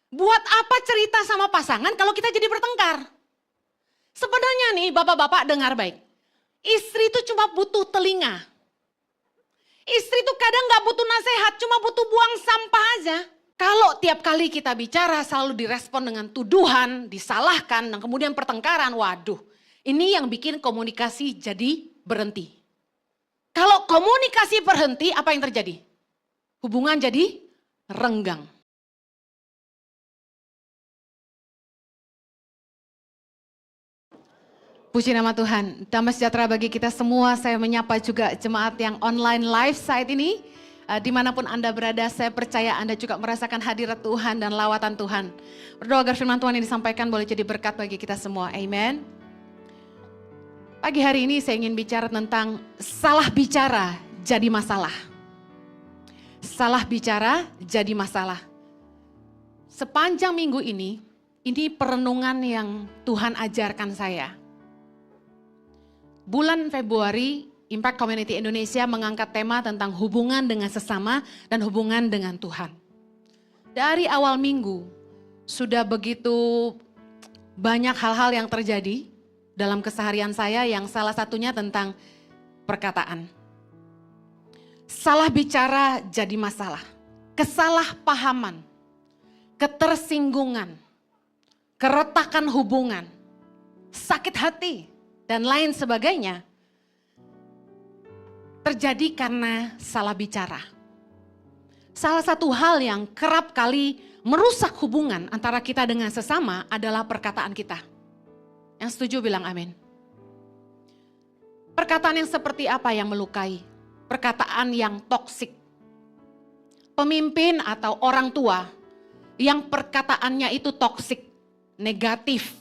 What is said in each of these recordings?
Buat apa cerita sama pasangan kalau kita jadi bertengkar? Sebenarnya nih bapak-bapak dengar baik. Istri itu cuma butuh telinga. Istri itu kadang gak butuh nasihat, cuma butuh buang sampah aja. Kalau tiap kali kita bicara selalu direspon dengan tuduhan, disalahkan, dan kemudian pertengkaran, waduh. Ini yang bikin komunikasi jadi berhenti. Kalau komunikasi berhenti, apa yang terjadi? Hubungan jadi renggang. Puji nama Tuhan, damai sejahtera bagi kita semua. Saya menyapa juga jemaat yang online live saat ini. Dimanapun Anda berada, saya percaya Anda juga merasakan hadirat Tuhan dan lawatan Tuhan. Berdoa agar firman Tuhan yang disampaikan boleh jadi berkat bagi kita semua. Amen. Pagi hari ini saya ingin bicara tentang salah bicara jadi masalah. Salah bicara jadi masalah. Sepanjang minggu ini perenungan yang Tuhan ajarkan saya. Bulan Februari, Impact Community Indonesia mengangkat tema tentang hubungan dengan sesama dan hubungan dengan Tuhan. Dari awal minggu, sudah begitu banyak hal-hal yang terjadi dalam keseharian saya yang salah satunya tentang perkataan. Salah bicara jadi masalah, kesalahpahaman, ketersinggungan, keretakan hubungan, sakit hati, dan lain sebagainya terjadi karena salah bicara. Salah satu hal yang kerap kali merusak hubungan antara kita dengan sesama adalah perkataan kita. Yang setuju bilang amin. Perkataan yang seperti apa yang melukai? Perkataan yang toksik. Pemimpin atau orang tua yang perkataannya itu toksik, negatif,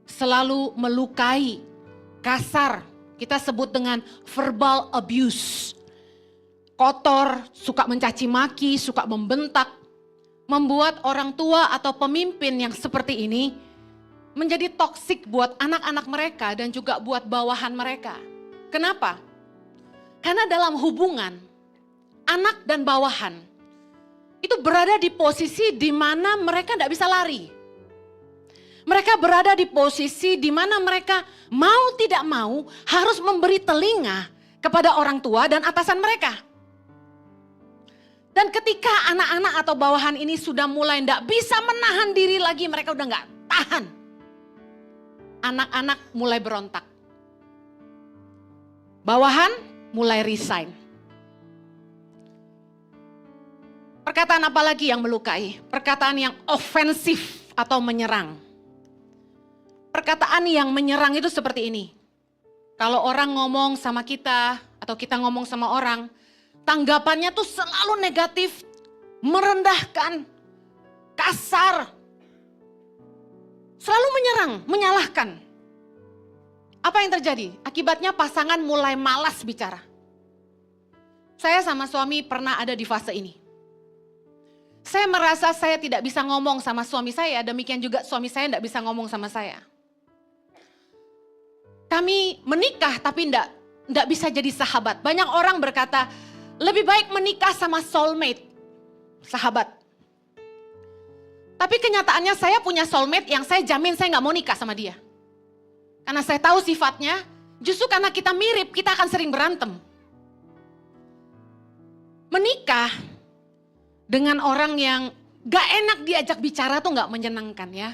selalu melukai, kasar, kita sebut dengan verbal abuse. Kotor, suka mencaci maki, suka membentak. Membuat orang tua atau pemimpin yang seperti ini menjadi toksik buat anak-anak mereka dan juga buat bawahan mereka. Kenapa? Karena dalam hubungan, anak dan bawahan itu berada di posisi di mana mereka tidak bisa lari. Mereka berada di posisi di mana mereka mau tidak mau harus memberi telinga kepada orang tua dan atasan mereka. Dan ketika anak-anak atau bawahan ini sudah mulai tidak bisa menahan diri lagi, mereka udah nggak tahan. Anak-anak mulai berontak. Bawahan mulai resign. Perkataan apa lagi yang melukai? Perkataan yang ofensif atau menyerang. Perkataan yang menyerang itu seperti ini. Kalau orang ngomong sama kita atau kita ngomong sama orang, tanggapannya tuh selalu negatif, merendahkan, kasar, selalu menyerang, menyalahkan. Apa yang terjadi? Akibatnya pasangan mulai malas bicara. Saya sama suami pernah ada di fase ini. Saya merasa saya tidak bisa ngomong sama suami saya, demikian juga suami saya tidak bisa ngomong sama saya. Kami menikah tapi enggak bisa jadi sahabat. Banyak orang berkata, lebih baik menikah sama soulmate, sahabat. Tapi kenyataannya saya punya soulmate yang saya jamin saya nggak mau nikah sama dia. Karena saya tahu sifatnya, justru karena kita mirip, kita akan sering berantem. Menikah dengan orang yang gak enak diajak bicara tuh gak menyenangkan ya.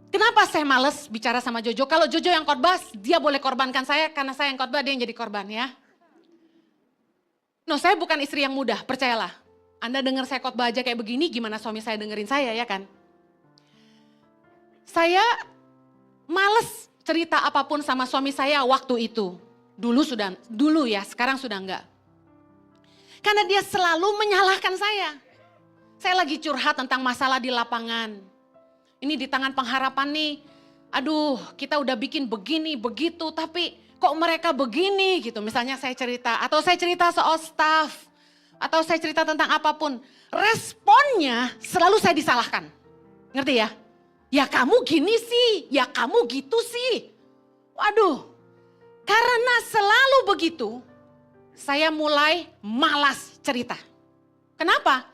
Kenapa saya males bicara sama Jojo? Kalau Jojo yang khotbah, dia boleh korbankan saya, karena saya yang khotbah, dia yang jadi korban ya. No, saya bukan istri yang mudah, percayalah. Anda dengar saya khotbah aja kayak begini, gimana suami saya dengerin saya ya kan? Saya males cerita apapun sama suami saya waktu itu. Dulu ya, sekarang sudah enggak. Karena dia selalu menyalahkan saya. Saya lagi curhat tentang masalah di lapangan. Ini di tangan pengharapan nih, aduh kita udah bikin begini, begitu, tapi kok mereka begini gitu. Misalnya saya cerita, atau saya cerita soal staff, atau saya cerita tentang apapun. Responnya selalu saya disalahkan. Ngerti ya? Ya kamu gini sih, ya kamu gitu sih. Waduh, karena selalu begitu, saya mulai malas cerita. Kenapa?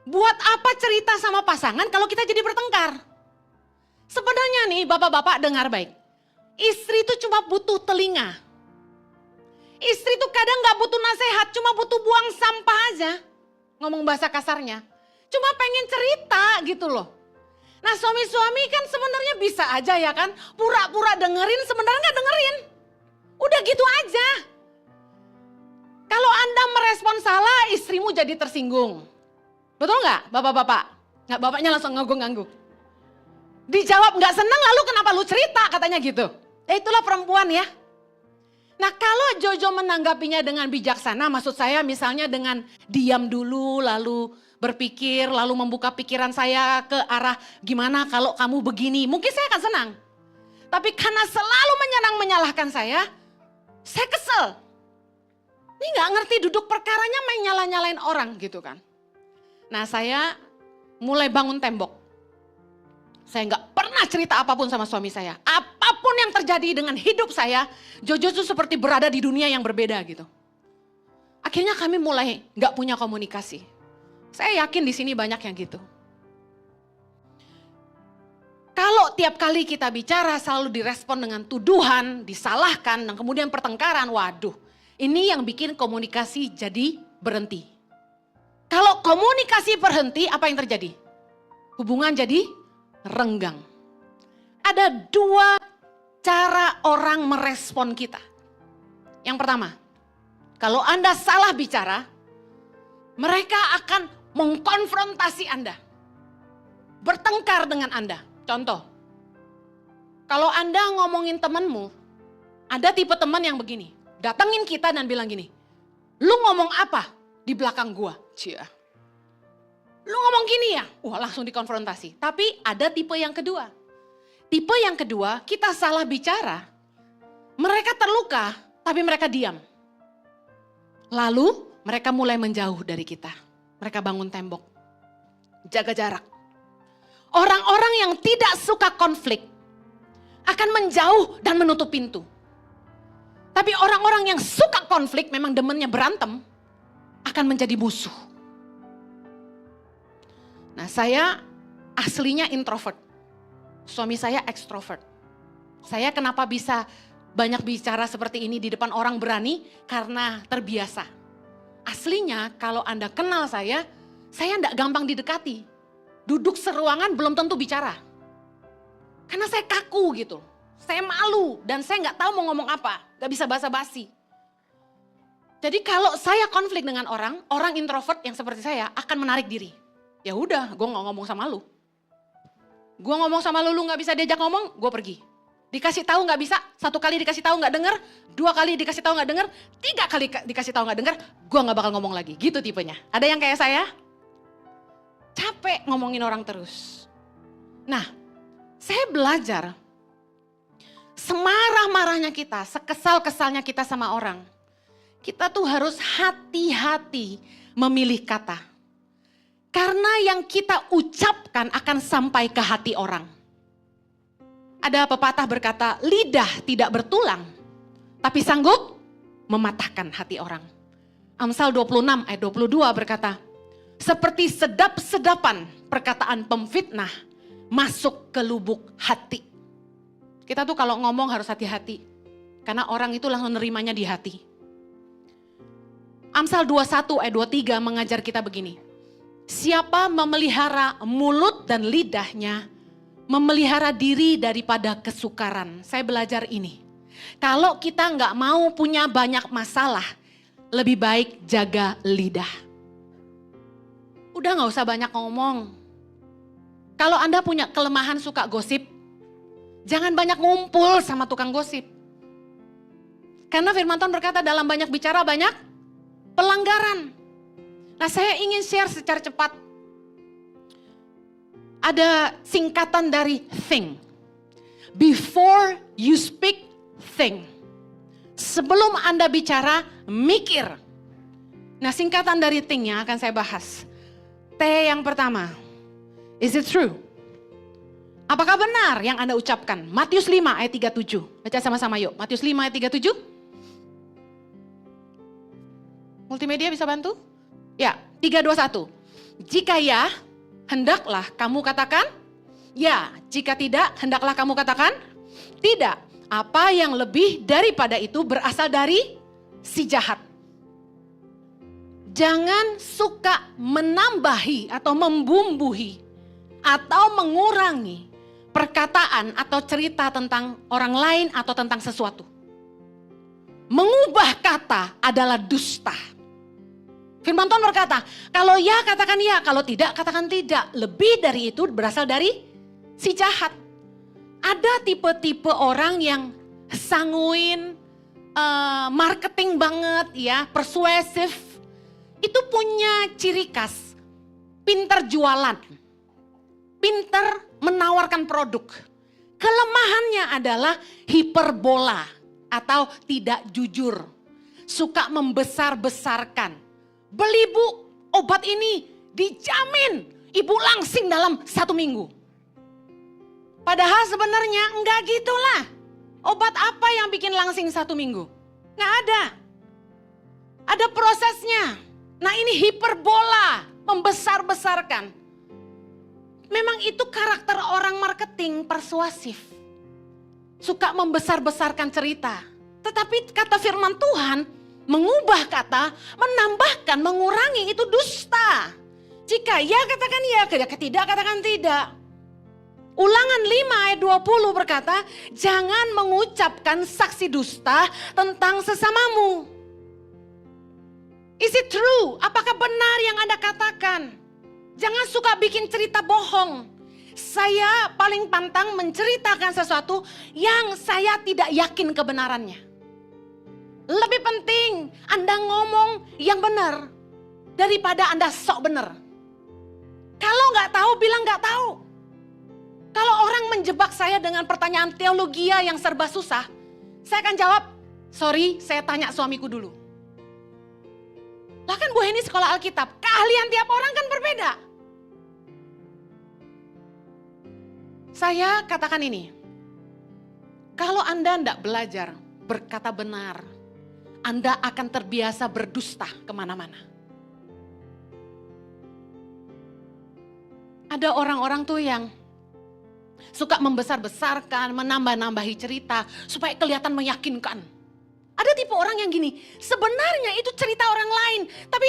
Buat apa cerita sama pasangan kalau kita jadi bertengkar? Sebenarnya nih bapak-bapak dengar baik. Istri itu cuma butuh telinga. Istri itu kadang gak butuh nasihat, cuma butuh buang sampah aja. Ngomong bahasa kasarnya. Cuma pengen cerita gitu loh. Nah suami-suami kan sebenarnya bisa aja ya kan. Pura-pura dengerin sebenarnya gak dengerin. Udah gitu aja. Kalau Anda merespon salah, istrimu jadi tersinggung. Betul nggak bapak-bapak? Nggak, bapaknya langsung ngangguk-ngangguk. Dijawab nggak seneng, lalu kenapa lu cerita katanya gitu. Ya itulah perempuan ya. Nah kalau Jojo menanggapinya dengan bijaksana, maksud saya misalnya dengan diam dulu lalu berpikir, lalu membuka pikiran saya ke arah gimana kalau kamu begini, mungkin saya akan senang. Tapi karena selalu menyalahkan saya kesel. Ini nggak ngerti duduk perkaranya main nyala-nyalain orang gitu kan. Nah saya mulai bangun tembok. Saya nggak pernah cerita apapun sama suami saya. Apapun yang terjadi dengan hidup saya, Jojo itu seperti berada di dunia yang berbeda gitu. Akhirnya kami mulai nggak punya komunikasi. Saya yakin di sini banyak yang gitu. Kalau tiap kali kita bicara selalu direspon dengan tuduhan, disalahkan, dan kemudian pertengkaran, waduh. Ini yang bikin komunikasi jadi berhenti. Kalau komunikasi berhenti, apa yang terjadi? Hubungan jadi renggang. Ada dua cara orang merespon kita. Yang pertama, kalau Anda salah bicara, mereka akan mengkonfrontasi Anda. Bertengkar dengan Anda. Contoh, kalau Anda ngomongin temanmu, ada tipe teman yang begini. Datengin kita dan bilang gini, lu ngomong apa di belakang gua? Cia. Lu ngomong gini ya? Wah langsung dikonfrontasi. Tapi ada tipe yang kedua. Tipe yang kedua, kita salah bicara. Mereka terluka, tapi mereka diam. Lalu mereka mulai menjauh dari kita. Mereka bangun tembok. Jaga jarak. Orang-orang yang tidak suka konflik akan menjauh dan menutup pintu. Tapi orang-orang yang suka konflik, memang demennya berantem, akan menjadi musuh. Nah saya aslinya introvert. Suami saya ekstrovert. Saya kenapa bisa banyak bicara seperti ini di depan orang berani? Karena terbiasa. Aslinya kalau Anda kenal saya enggak gampang didekati. Duduk seruangan belum tentu bicara. Karena saya kaku gitu. Saya malu dan saya nggak tahu mau ngomong apa, nggak bisa basa-basi. Jadi kalau saya konflik dengan orang introvert yang seperti saya akan menarik diri. Ya udah, gue nggak ngomong sama lu. Gue ngomong sama lu nggak bisa diajak ngomong, gue pergi. Dikasih tahu nggak bisa, 1 kali dikasih tahu nggak denger, 2 kali dikasih tahu nggak denger, 3 kali dikasih tahu nggak denger, gue nggak bakal ngomong lagi. Gitu tipenya. Ada yang kayak saya? Capek ngomongin orang terus. Nah, saya belajar. Semarah-marahnya kita, sekesal-kesalnya kita sama orang. Kita tuh harus hati-hati memilih kata. Karena yang kita ucapkan akan sampai ke hati orang. Ada pepatah berkata, lidah tidak bertulang, tapi sanggup mematahkan hati orang. Amsal 26 ayat 22 berkata, seperti sedap-sedapan perkataan pemfitnah masuk ke lubuk hati. Kita tuh kalau ngomong harus hati-hati. Karena orang itu langsung nerimanya di hati. Amsal 21 ayat 23 mengajar kita begini. Siapa memelihara mulut dan lidahnya, memelihara diri daripada kesukaran. Saya belajar ini. Kalau kita nggak mau punya banyak masalah, lebih baik jaga lidah. Udah nggak usah banyak ngomong. Kalau Anda punya kelemahan suka gosip, jangan banyak ngumpul sama tukang gosip. Karena firman Tuhan berkata dalam banyak bicara banyak pelanggaran. Nah saya ingin share secara cepat. Ada singkatan dari think. Before you speak, think. Sebelum Anda bicara, mikir. Nah singkatan dari think-nya akan saya bahas. T yang pertama, is it true? Apakah benar yang Anda ucapkan? Matius 5 ayat 37. Baca sama-sama yuk. Matius 5 ayat 37. Multimedia bisa bantu? Ya, 3, 2, 1. Jika ya, hendaklah kamu katakan ya. Jika tidak, hendaklah kamu katakan tidak. Apa yang lebih daripada itu berasal dari si jahat. Jangan suka menambahi atau membumbuhi atau mengurangi perkataan atau cerita tentang orang lain atau tentang sesuatu. Mengubah kata adalah dusta. Firman Tuhan berkata, kalau ya katakan ya, kalau tidak katakan tidak. Lebih dari itu berasal dari si jahat. Ada tipe-tipe orang yang sanguin, marketing banget ya, persuasif. Itu punya ciri khas, pinter jualan, pinter menawarkan produk. Kelemahannya adalah hiperbola atau tidak jujur. Suka membesar-besarkan. Beli bu, obat ini dijamin ibu langsing dalam 1 minggu. Padahal sebenarnya enggak gitulah. Obat apa yang bikin langsing 1 minggu? Enggak ada. Ada prosesnya. Nah ini hiperbola, membesar-besarkan. Memang itu karakter orang marketing persuasif. Suka membesar-besarkan cerita. Tetapi kata firman Tuhan, mengubah kata, menambahkan, mengurangi itu dusta. Jika ya katakan ya, jika tidak katakan tidak. Ulangan 5 ayat 20 berkata, jangan mengucapkan saksi dusta tentang sesamamu. Is it true? Apakah benar yang Anda katakan? Jangan suka bikin cerita bohong. Saya paling pantang menceritakan sesuatu yang saya tidak yakin kebenarannya. Lebih penting Anda ngomong yang benar daripada Anda sok benar. Kalau nggak tahu, bilang nggak tahu. Kalau orang menjebak saya dengan pertanyaan teologia yang serba susah, saya akan jawab, sorry, saya tanya suamiku dulu. Lah kan Bu Heni sekolah Alkitab, keahlian tiap orang kan berbeda. Saya katakan ini, kalau Anda tidak belajar berkata benar, Anda akan terbiasa berdusta kemana-mana. Ada orang-orang tuh yang suka membesar-besarkan, menambah-nambahi cerita supaya kelihatan meyakinkan. Ada tipe orang yang gini, sebenarnya itu cerita orang lain, tapi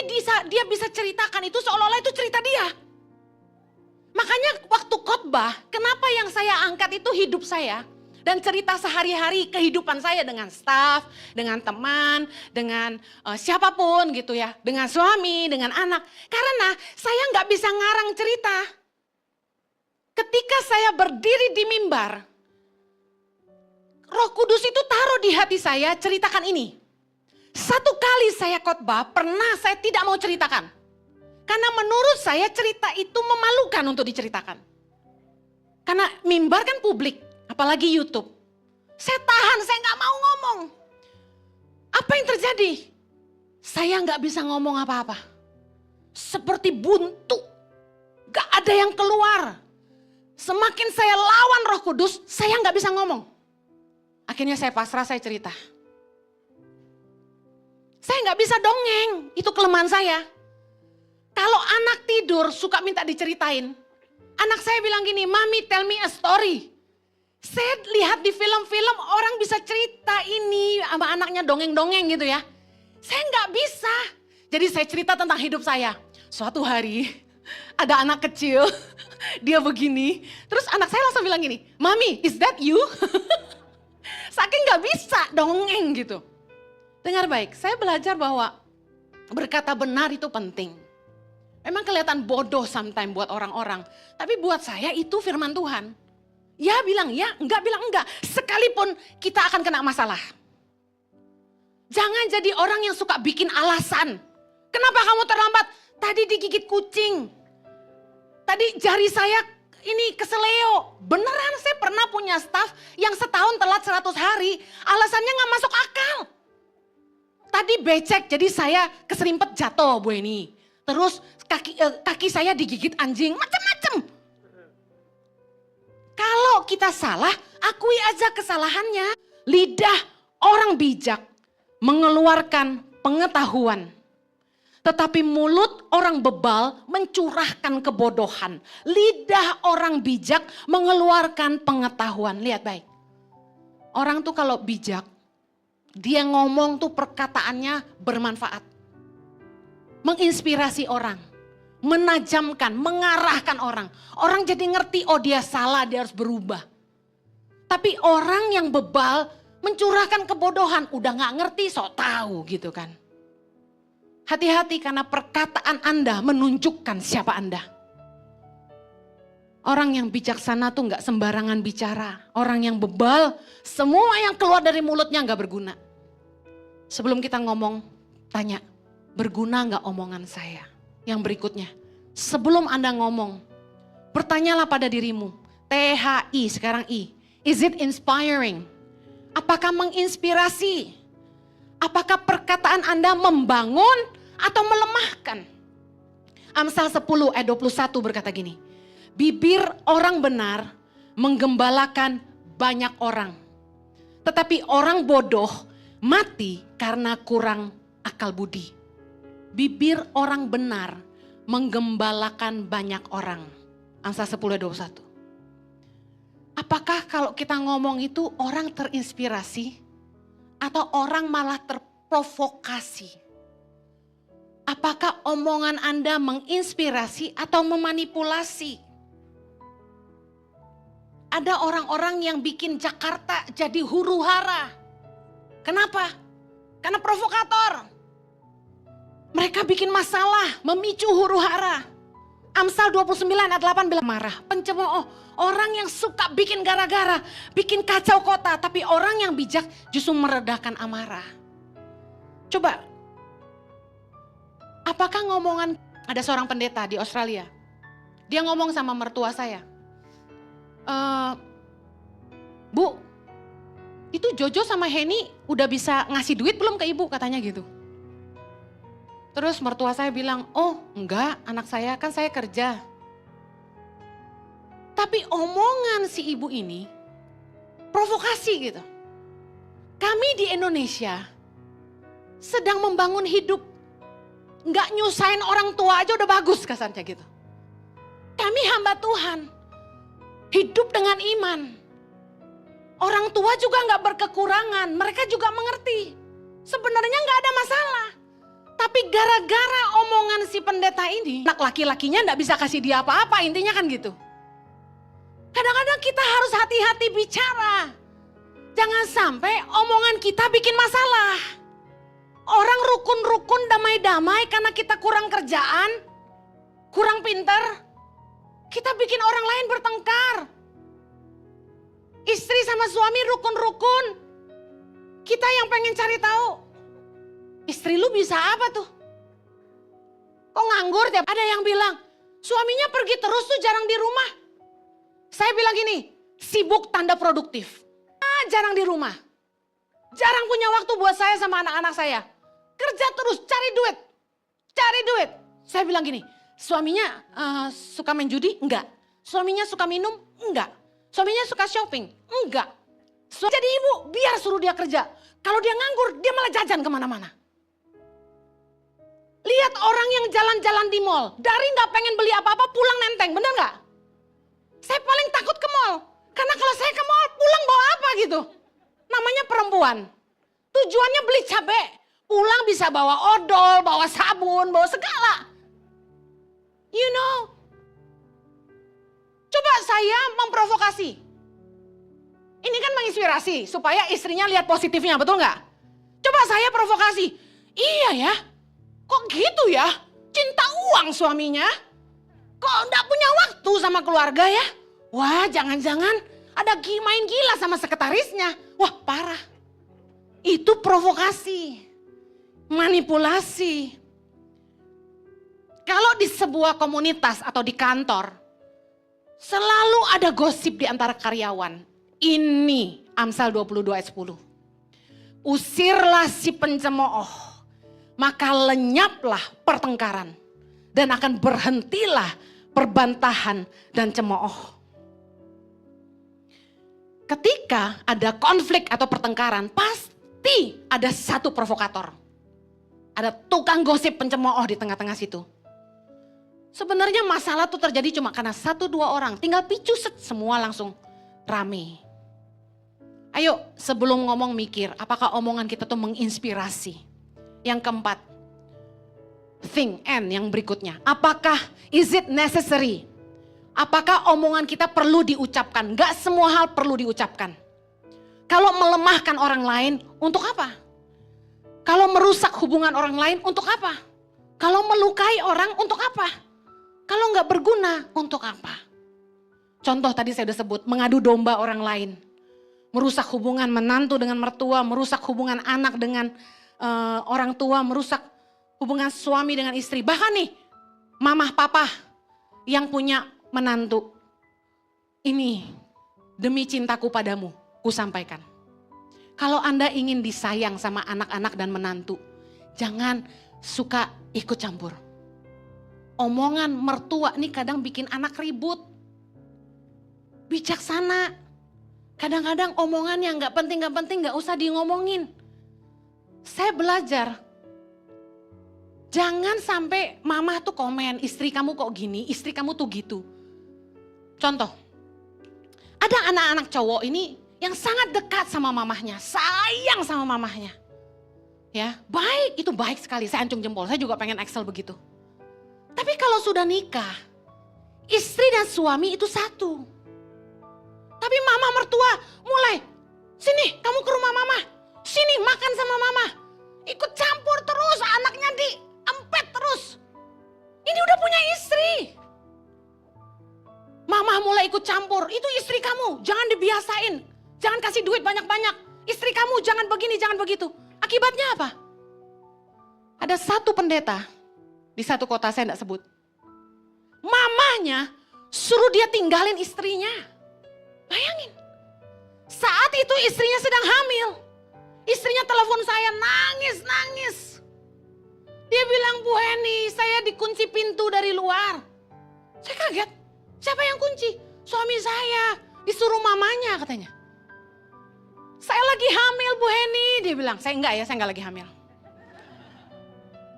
dia bisa ceritakan itu seolah-olah itu cerita dia. Makanya waktu khotbah, kenapa yang saya angkat itu hidup saya dan cerita sehari-hari kehidupan saya dengan staf, dengan teman, dengan siapapun gitu ya, dengan suami, dengan anak. Karena saya nggak bisa ngarang cerita. Ketika saya berdiri di mimbar, Roh Kudus itu taruh di hati saya, ceritakan ini. Satu kali saya khotbah, pernah saya tidak mau ceritakan. Karena menurut saya cerita itu memalukan untuk diceritakan. Karena mimbar kan publik, apalagi YouTube. Saya tahan, saya nggak mau ngomong. Apa yang terjadi? Saya nggak bisa ngomong apa-apa. Seperti buntu, nggak ada yang keluar. Semakin saya lawan Roh Kudus, saya nggak bisa ngomong. Akhirnya saya pasrah, saya cerita. Saya nggak bisa dongeng, itu kelemahan saya. Kalau anak tidur suka minta diceritain. Anak saya bilang gini, Mami tell me a story. Saya lihat di film-film orang bisa cerita ini sama anaknya dongeng-dongeng gitu ya. Saya nggak bisa. Jadi saya cerita tentang hidup saya. Suatu hari ada anak kecil, dia begini. Terus anak saya langsung bilang gini, Mami is that you? Saking gak bisa dongeng gitu. Dengar baik, saya belajar bahwa berkata benar itu penting. Memang kelihatan bodoh sometimes buat orang-orang. Tapi buat saya itu firman Tuhan. Ya bilang ya, enggak bilang enggak. Sekalipun kita akan kena masalah. Jangan jadi orang yang suka bikin alasan. Kenapa kamu terlambat? Tadi digigit kucing. Tadi jari saya ini keseleo. Beneran saya pernah punya staf yang setahun telat 100 hari. Alasannya gak masuk akal. Tadi becek jadi saya keserimpet jatuh Bu Eni. Terus kaki saya digigit anjing. Macem-macem. Kalau kita salah, akui aja kesalahannya. Lidah orang bijak mengeluarkan pengetahuan. Tetapi mulut orang bebal mencurahkan kebodohan. Lidah orang bijak mengeluarkan pengetahuan. Lihat baik. Orang tuh kalau bijak, dia ngomong tuh perkataannya bermanfaat. Menginspirasi orang. Menajamkan, mengarahkan orang. Orang jadi ngerti, oh dia salah, dia harus berubah. Tapi orang yang bebal mencurahkan kebodohan, udah gak ngerti, sok tahu gitu kan. Hati-hati karena perkataan Anda menunjukkan siapa Anda. Orang yang bijaksana tuh gak sembarangan bicara. Orang yang bebal, semua yang keluar dari mulutnya gak berguna. Sebelum kita ngomong, tanya, berguna gak omongan saya? Yang berikutnya, sebelum Anda ngomong, bertanyalah pada dirimu, THI sekarang I, is it inspiring? Apakah menginspirasi? Apakah perkataan Anda membangun atau melemahkan? Amsal 10 ayat 21 berkata gini, bibir orang benar menggembalakan banyak orang, tetapi orang bodoh mati karena kurang akal budi. Bibir orang benar menggembalakan banyak orang. Amsal 10 ayat 21. Apakah kalau kita ngomong itu orang terinspirasi atau orang malah terprovokasi? Apakah omongan Anda menginspirasi atau memanipulasi? Ada orang-orang yang bikin Jakarta jadi huru-hara. Kenapa? Karena provokator. Mereka bikin masalah, memicu huru-hara. Amsal 29 ayat 8 bilang marah. Pencemooh, orang yang suka bikin gara-gara, bikin kacau kota. Tapi orang yang bijak justru meredakan amarah. Coba, apakah ngomongan, ada seorang pendeta di Australia. Dia ngomong sama mertua saya. Bu, itu Jojo sama Henny udah bisa ngasih duit belum ke ibu katanya gitu. Terus mertua saya bilang, oh enggak anak saya kan saya kerja. Tapi omongan si ibu ini provokasi gitu. Kami di Indonesia sedang membangun hidup. Enggak nyusahin orang tua aja udah bagus kasarnya gitu. Kami hamba Tuhan. Hidup dengan iman. Orang tua juga enggak berkekurangan. Mereka juga mengerti. Sebenarnya enggak ada masalah. Tapi gara-gara omongan si pendeta ini, anak laki-lakinya enggak bisa kasih dia apa-apa, intinya kan gitu. Kadang-kadang kita harus hati-hati bicara. Jangan sampai omongan kita bikin masalah. Orang rukun-rukun damai-damai karena kita kurang kerjaan, kurang pinter, kita bikin orang lain bertengkar. Istri sama suami rukun-rukun, kita yang pengen cari tahu. Istri lu bisa apa tuh? Kok nganggur tiap? Ada yang bilang, suaminya pergi terus tuh jarang di rumah. Saya bilang gini, sibuk tanda produktif. Jarang di rumah. Jarang punya waktu buat saya sama anak-anak saya. Kerja terus, cari duit. Cari duit. Saya bilang gini, suaminya suka main judi? Enggak. Suaminya suka minum? Enggak. Suaminya suka shopping? Enggak. Jadi ibu, biar suruh dia kerja. Kalau dia nganggur, dia malah jajan kemana-mana. Lihat orang yang jalan-jalan di mall, dari nggak pengen beli apa-apa pulang nenteng, bener nggak? Saya paling takut ke mall, karena kalau saya ke mall pulang bawa apa gitu? Namanya perempuan, tujuannya beli cabai, pulang bisa bawa odol, bawa sabun, bawa segala. You know, coba saya memprovokasi. Ini kan menginspirasi supaya istrinya lihat positifnya, betul nggak? Coba saya provokasi, iya ya. Kok gitu ya? Cinta uang suaminya? Kok enggak punya waktu sama keluarga ya? Wah, jangan-jangan ada main gila sama sekretarisnya. Wah, parah. Itu provokasi. Manipulasi. Kalau di sebuah komunitas atau di kantor, selalu ada gosip di antara karyawan. Ini Amsal 22 ayat 10. Usirlah si pencemooh. Maka lenyaplah pertengkaran dan akan berhentilah perbantahan dan cemooh. Ketika ada konflik atau pertengkaran, pasti ada satu provokator. Ada tukang gosip pencemooh di tengah-tengah situ. Sebenarnya masalah tuh terjadi cuma karena 1-2 orang. Tinggal picu semua langsung rame. Ayo sebelum ngomong mikir, apakah omongan kita tuh menginspirasi? Yang keempat, yang berikutnya. Apakah is it necessary? Apakah omongan kita perlu diucapkan? Gak semua hal perlu diucapkan. Kalau melemahkan orang lain, untuk apa? Kalau merusak hubungan orang lain, untuk apa? Kalau melukai orang, untuk apa? Kalau gak berguna, untuk apa? Contoh tadi saya udah sebut, mengadu domba orang lain. Merusak hubungan menantu dengan mertua, merusak hubungan anak dengan orang tua, merusak hubungan suami dengan istri. Bahkan nih, mamah papa yang punya menantu. Ini demi cintaku padamu, ku sampaikan. Kalau Anda ingin disayang sama anak-anak dan menantu, jangan suka ikut campur. Omongan mertua nih kadang bikin anak ribut. Bijaksana. Kadang-kadang omongan yang gak penting gak usah di ngomongin. Saya belajar. Jangan sampai mama tuh komen, istri kamu kok gini, istri kamu tuh gitu. Contoh, ada anak-anak cowok ini yang sangat dekat sama mamahnya, sayang sama mamahnya. Ya, baik, itu baik sekali, saya ancung jempol, saya juga pengen Excel begitu. Tapi kalau sudah nikah, istri dan suami itu satu. Tapi mama mertua mulai, sini kamu ke rumah mama, sini makan sama mama. Ikut campur terus, anaknya diempet terus. Ini udah punya istri. Mama mulai ikut campur, itu istri kamu, jangan dibiasain. Jangan kasih duit banyak-banyak. Istri kamu jangan begini, jangan begitu. Akibatnya apa? Ada satu pendeta di satu kota, saya tidak sebut. Mamanya suruh dia tinggalin istrinya. Bayangin. Saat itu istrinya sedang hamil. Istrinya telepon saya nangis. Dia bilang, Bu Heni, saya dikunci pintu dari luar. Saya kaget. Siapa yang kunci? Suami saya. Disuruh mamanya katanya. Saya lagi hamil Bu Heni. Dia bilang, saya enggak lagi hamil.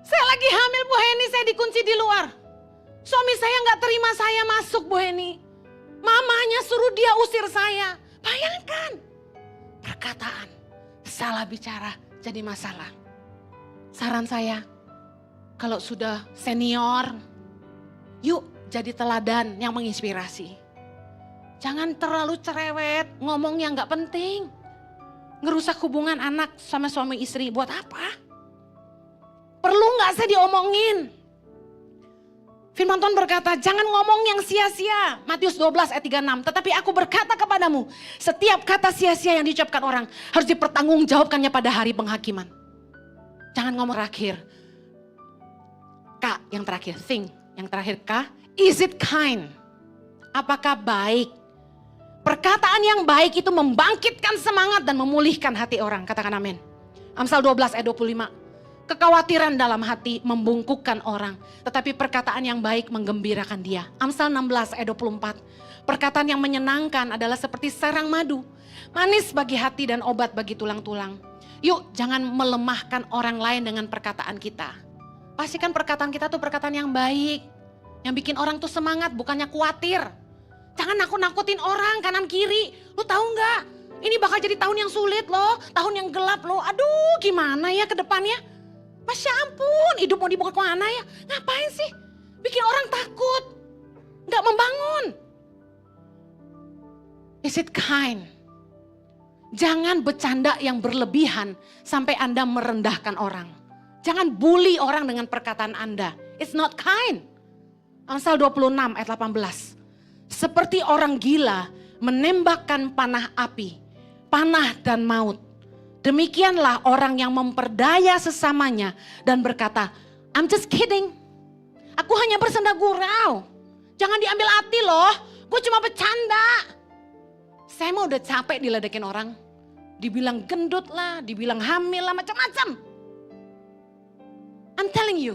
Saya lagi hamil Bu Heni, saya dikunci di luar. Suami saya enggak terima saya masuk Bu Heni. Mamanya suruh dia usir saya. Bayangkan. Perkataan, salah bicara jadi masalah. Saran saya, kalau sudah senior, yuk jadi teladan yang menginspirasi. Jangan terlalu cerewet, ngomong yang gak penting. Ngerusak hubungan anak sama suami istri, buat apa? Perlu gak saya diomongin? Firman Tuhan berkata, jangan ngomong yang sia-sia. Matius 12 ayat 36, tetapi aku berkata kepadamu, setiap kata sia-sia yang diucapkan orang harus dipertanggungjawabkannya pada hari penghakiman. Jangan ngomong terakhir. K yang terakhir, yang terakhir K, is it kind? Apakah baik? Perkataan yang baik itu membangkitkan semangat dan memulihkan hati orang. Katakan amin. Amsal 12 ayat 25. Kekhawatiran dalam hati membungkukkan orang. Tetapi perkataan yang baik menggembirakan dia. Amsal 16 ayat 24. Perkataan yang menyenangkan adalah seperti sarang madu. Manis bagi hati dan obat bagi tulang-tulang. Yuk jangan melemahkan orang lain dengan perkataan kita. Pastikan perkataan kita tuh perkataan yang baik. Yang bikin orang tuh semangat bukannya khawatir. Jangan nakut-nakutin orang kanan kiri. Lu tahu nggak? Ini bakal jadi tahun yang sulit loh. Tahun yang gelap loh. Aduh gimana ya ke depannya? Masya ampun, hidup mau dibawa kemana ya? Ngapain sih? Bikin orang takut. Nggak membangun. Is it kind? Jangan bercanda yang berlebihan sampai Anda merendahkan orang. Jangan bully orang dengan perkataan Anda. It's not kind. Amsal 26 ayat 18. Seperti orang gila menembakkan panah api, panah dan maut. Demikianlah orang yang memperdaya sesamanya dan berkata, I'm just kidding. Aku hanya bersenda gurau. Jangan diambil hati loh, gue cuma bercanda. Saya mau udah capek diledekin orang. Dibilang gendut lah, dibilang hamil lah, macam-macam. I'm telling you,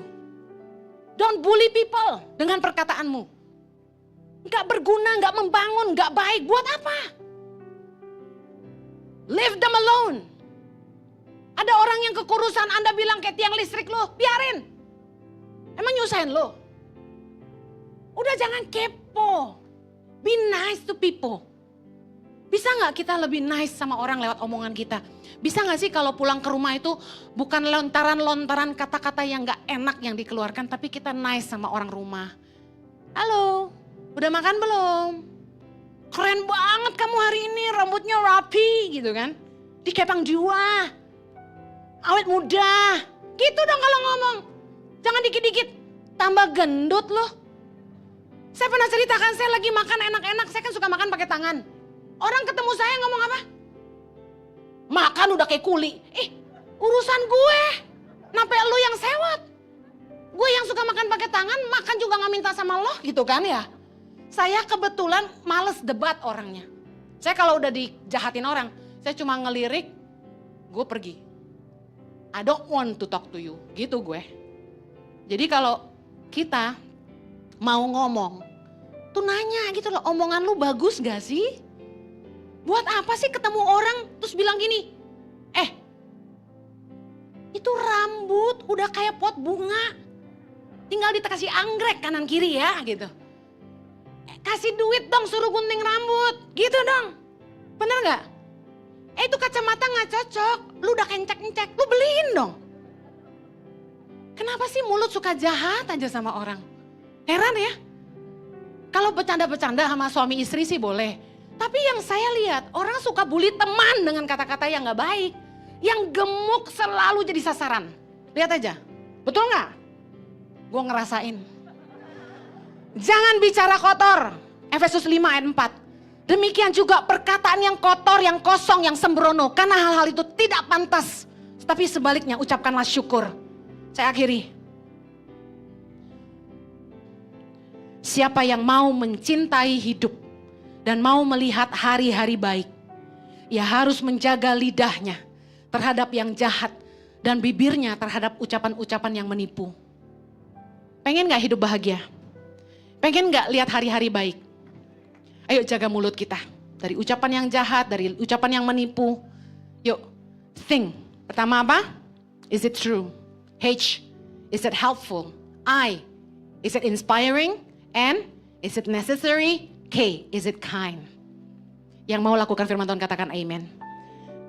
don't bully people dengan perkataanmu. Gak berguna, gak membangun, gak baik. Buat apa? Leave them alone. Ada orang yang kekurusan, Anda bilang kayak tiang listrik lo, biarin. Emang nyusahin lo? Udah jangan kepo. Be nice to people. Bisa gak kita lebih nice sama orang lewat omongan kita? Bisa gak sih kalau pulang ke rumah itu bukan lontaran-lontaran kata-kata yang gak enak yang dikeluarkan, tapi kita nice sama orang rumah. Halo, udah makan belum? Keren banget kamu hari ini, rambutnya rapi gitu kan. Dikepang jiwa, awet muda. Gitu dong kalau ngomong. Jangan dikit-dikit tambah gendut loh. Saya pernah ceritakan saya lagi makan enak-enak, saya kan suka makan pakai tangan. Orang ketemu saya ngomong apa? Makan udah kayak kuli. Urusan gue. Kenapa lu yang sewot? Gue yang suka makan pakai tangan, makan juga gak minta sama lo gitu kan ya. Saya kebetulan males debat orangnya. Saya kalau udah dijahatin orang, saya cuma ngelirik, gue pergi. I don't want to talk to you, gitu gue. Jadi kalau kita mau ngomong, tuh nanya gitu loh, omongan lu bagus gak sih? Buat apa sih ketemu orang terus bilang gini, itu rambut udah kayak pot bunga, tinggal dikasih anggrek kanan kiri ya gitu. Kasih duit dong suruh gunting rambut, gitu dong. Bener gak? Itu kacamata gak cocok, lu udah kencek-kencek, lu beliin dong. Kenapa sih mulut suka jahat aja sama orang? Heran ya. Kalau bercanda-bercanda sama suami istri sih boleh. Tapi yang saya lihat, orang suka bully teman dengan kata-kata yang gak baik. Yang gemuk selalu jadi sasaran. Lihat aja, betul gak? Gue ngerasain. Jangan bicara kotor. Efesus 5 ayat 4. Demikian juga perkataan yang kotor, yang kosong, yang sembrono. Karena hal-hal itu tidak pantas. Tapi sebaliknya ucapkanlah syukur. Saya akhiri. Siapa yang mau mencintai hidup dan mau melihat hari-hari baik, ia harus menjaga lidahnya terhadap yang jahat dan bibirnya terhadap ucapan-ucapan yang menipu. Pengen gak hidup bahagia? Pengen gak lihat hari-hari baik? Ayo jaga mulut kita dari ucapan yang jahat, dari ucapan yang menipu. Yuk, think. Pertama apa? Is it true? H, is it helpful? I, is it inspiring? N, is it necessary? K, is it kind? Yang mau lakukan firman Tuhan katakan amen.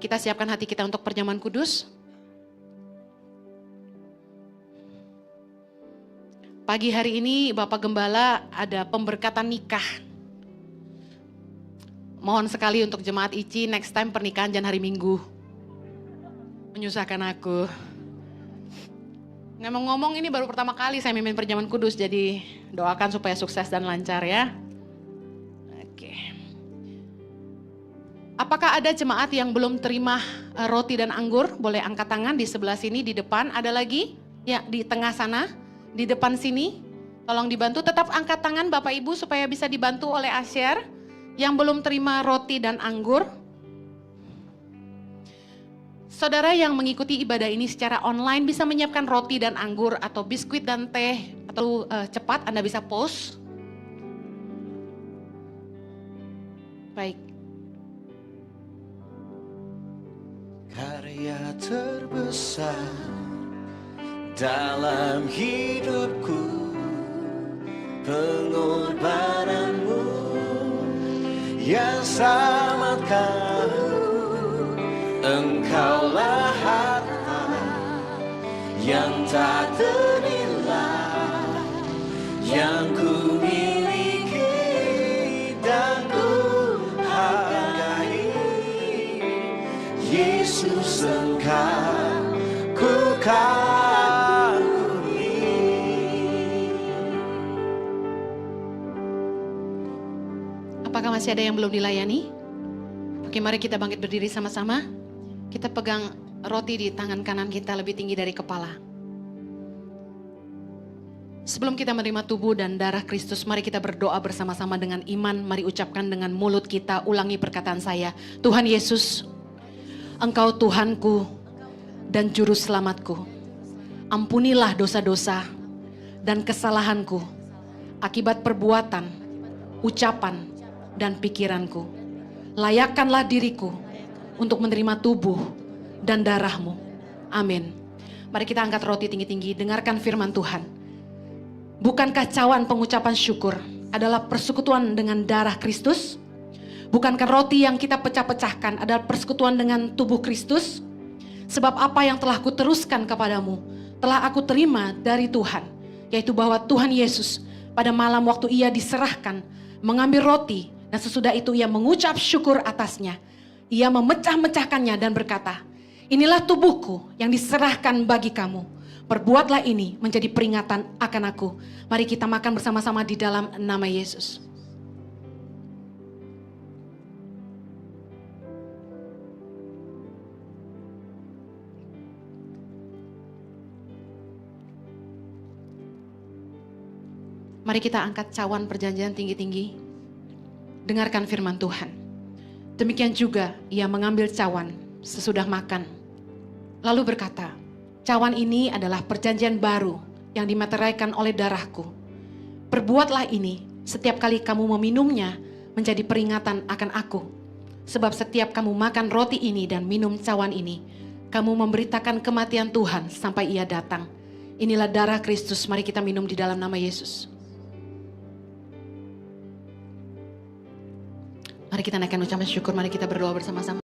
Kita siapkan hati kita untuk perjamuan kudus. Pagi hari ini Bapak Gembala ada pemberkatan nikah. Mohon sekali untuk jemaat ICI next time pernikahan jangan hari Minggu. Menyusahkan aku. Ngomong-ngomong ini baru pertama kali saya mimpin perjamuan kudus, jadi doakan supaya sukses dan lancar ya. Oke. Apakah ada jemaat yang belum terima roti dan anggur? Boleh angkat tangan di sebelah sini, di depan. Ada lagi? Ya, di tengah sana, di depan sini. Tolong dibantu, tetap angkat tangan Bapak Ibu supaya bisa dibantu oleh Asher. Yang belum terima roti dan anggur. Saudara yang mengikuti ibadah ini secara online bisa menyiapkan roti dan anggur atau biskuit dan teh atau cepat Anda bisa post. Baik. Karya terbesar dalam hidupku, pengorbananmu yang selamatkan. Engkaulah harta yang tak ternilai, yang ku miliki dan ku hargai. Yesus Engkau ku kagumi. Apakah masih ada yang belum dilayani? Oke, mari kita bangkit berdiri sama-sama. Kita pegang roti di tangan kanan kita lebih tinggi dari kepala. Sebelum kita menerima tubuh dan darah Kristus, mari kita berdoa bersama-sama dengan iman. Mari ucapkan dengan mulut kita, ulangi perkataan saya. Tuhan Yesus, Engkau Tuhanku dan Juru Selamatku. Ampunilah dosa-dosa dan kesalahanku akibat perbuatan, ucapan, dan pikiranku. Layakkanlah diriku untuk menerima tubuh dan darah-Mu Amin. Mari kita angkat roti tinggi-tinggi, dengarkan firman Tuhan. Bukankah cawan pengucapan syukur adalah persekutuan dengan darah Kristus? Bukankah roti yang kita pecah-pecahkan adalah persekutuan dengan tubuh Kristus? Sebab apa yang telah kuteruskan kepadamu, telah aku terima dari Tuhan, yaitu bahwa Tuhan Yesus pada malam waktu ia diserahkan, mengambil roti, dan sesudah itu ia mengucap syukur atasnya. Ia memecah-mecahkannya dan berkata, inilah tubuhku yang diserahkan bagi kamu. Perbuatlah ini menjadi peringatan akan aku. Mari kita makan bersama-sama di dalam nama Yesus. Mari kita angkat cawan perjanjian tinggi-tinggi. Dengarkan firman Tuhan. Demikian juga ia mengambil cawan sesudah makan. Lalu berkata, cawan ini adalah perjanjian baru yang dimeteraikan oleh darahku. Perbuatlah ini setiap kali kamu meminumnya menjadi peringatan akan aku. Sebab setiap kamu makan roti ini dan minum cawan ini, kamu memberitakan kematian Tuhan sampai ia datang. Inilah darah Kristus, mari kita minum di dalam nama Yesus. Mari kita naikkan ucapan syukur, mari kita berdoa bersama-sama.